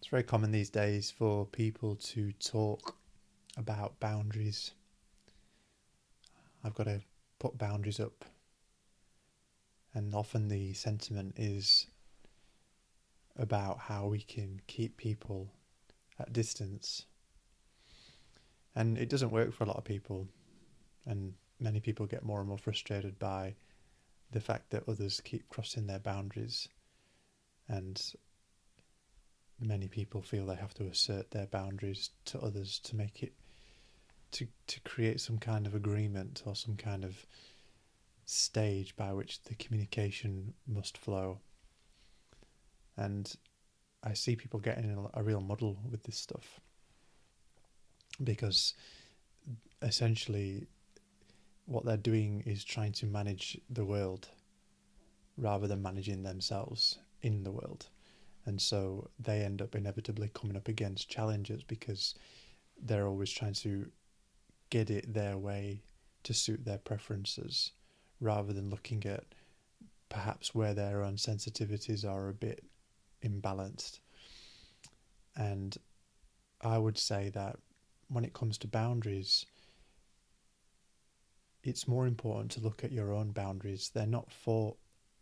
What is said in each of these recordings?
It's very common these days for people to talk about boundaries. I've got to put boundaries up, and often the sentiment is about how we can keep people at distance. And it doesn't work for a lot of people, and many people get more and more frustrated by the fact that others keep crossing their boundaries, and many people feel they have to assert their boundaries to others to make it to create some kind of agreement or some kind of stage by which the communication must flow. And I see people getting in a real muddle with this stuff, because essentially what they're doing is trying to manage the world rather than managing themselves in the world. And so they end up inevitably coming up against challenges because they're always trying to get it their way to suit their preferences, rather than looking at perhaps where their own sensitivities are a bit imbalanced. And I would say that when it comes to boundaries, it's more important to look at your own boundaries. They're not for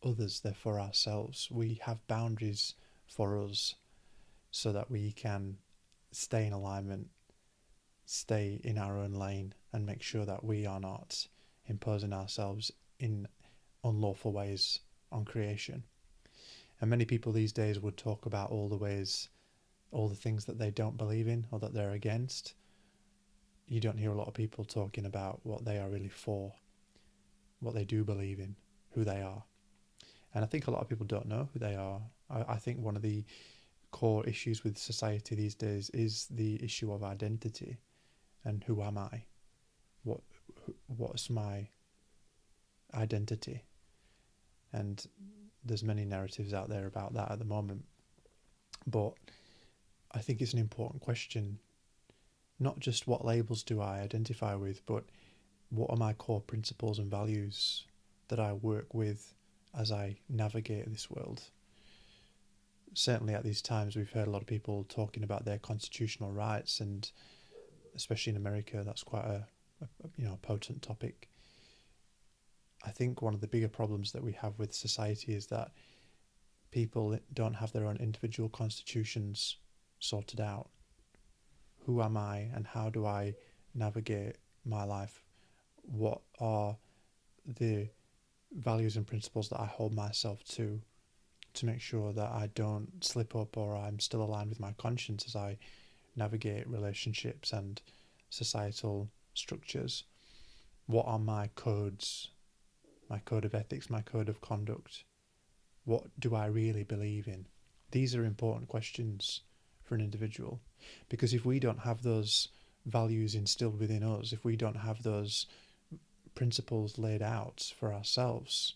others, they're for ourselves. We have boundaries for us so that we can stay in alignment, stay in our own lane, and make sure that we are not imposing ourselves in unlawful ways on creation. And many people these days would talk about all the things that they don't believe in or that they're against. You don't hear a lot of people talking about what they are really for, what they do believe in, who they are. And I think a lot of people don't know who they are. I think one of the core issues with society these days is the issue of identity and who am I? What's my identity? And there's many narratives out there about that at the moment. But I think it's an important question. Not just what labels do I identify with, but what are my core principles and values that I work with as I navigate this world. Certainly at these times we've heard a lot of people talking about their constitutional rights, and especially in America that's quite a potent topic. I think one of the bigger problems that we have with society is that people don't have their own individual constitutions sorted out. Who am I and how do I navigate my life? What are the values and principles that I hold myself to make sure that I don't slip up, or I'm still aligned with my conscience as I navigate relationships and societal structures? What are my codes, my code of ethics, my code of conduct? What do I really believe in? These are important questions for an individual, because if we don't have those values instilled within us, if we don't have those principles laid out for ourselves,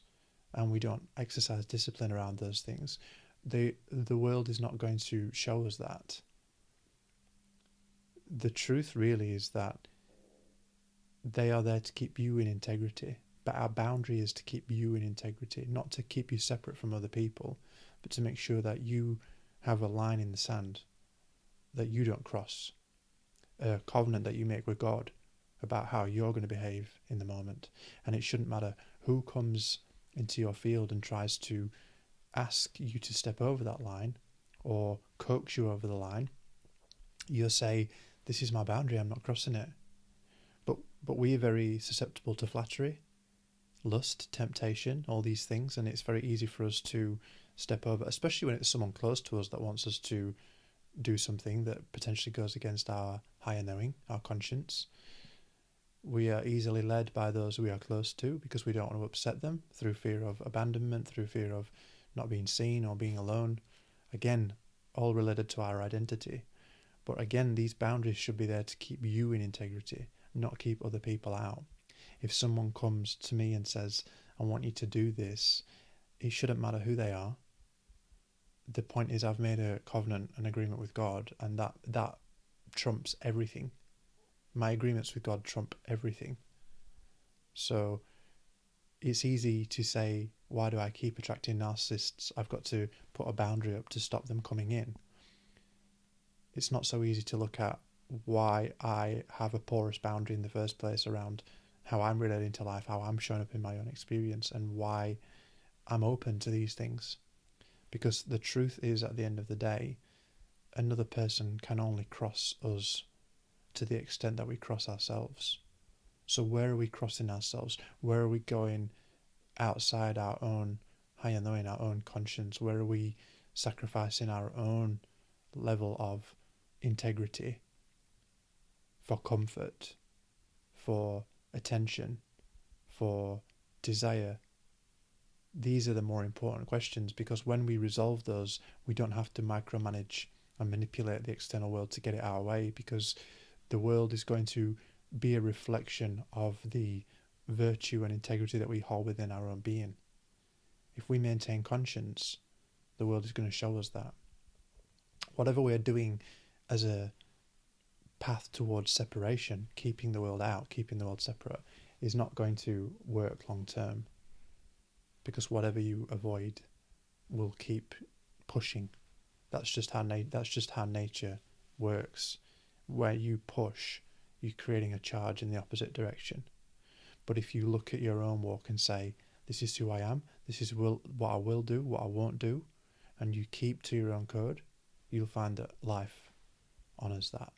and we don't exercise discipline around those things, the world is not going to show us that. The truth really is that they are there to keep you in integrity, but our boundary is to keep you in integrity, not to keep you separate from other people, but to make sure that you have a line in the sand that you don't cross, a covenant that you make with God about how you're going to behave in the moment. And it shouldn't matter who comes into your field and tries to ask you to step over that line or coax you over the line. You'll say, this is my boundary, I'm not crossing it. But we are very susceptible to flattery, lust, temptation, all these things, and it's very easy for us to step over, especially when it's someone close to us that wants us to do something that potentially goes against our higher knowing, our conscience. We are easily led by those we are close to because we don't want to upset them, through fear of abandonment, through fear of not being seen or being alone. Again, all related to our identity. But again, these boundaries should be there to keep you in integrity, not keep other people out. If someone comes to me and says, I want you to do this, it shouldn't matter who they are. The point is, I've made a covenant, an agreement with God, and that trumps everything. My agreements with God trump everything. So it's easy to say, why do I keep attracting narcissists? I've got to put a boundary up to stop them coming in. it's not so easy to look at why I have a porous boundary in the first place around how I'm relating to life, how I'm showing up in my own experience, and why I'm open to these things. Because the truth is, at the end of the day, another person can only cross us to the extent that we cross ourselves. So where are we crossing ourselves? Where are we going outside our own higher knowing, our own conscience? Where are we sacrificing our own level of integrity for comfort, for attention, for desire? These are the more important questions, because when we resolve those, we don't have to micromanage and manipulate the external world to get it our way, because the world is going to be a reflection of the virtue and integrity that we hold within our own being. If we maintain conscience, the world is going to show us that. Whatever we're doing as a path towards separation, keeping the world out, keeping the world separate, is not going to work long term, because whatever you avoid will keep pushing. That's just how nature works. Where you push, you're creating a charge in the opposite direction. But if you look at your own walk and say, this is who I am, this is what I will do, what I won't do, and you keep to your own code, you'll find that life honours that.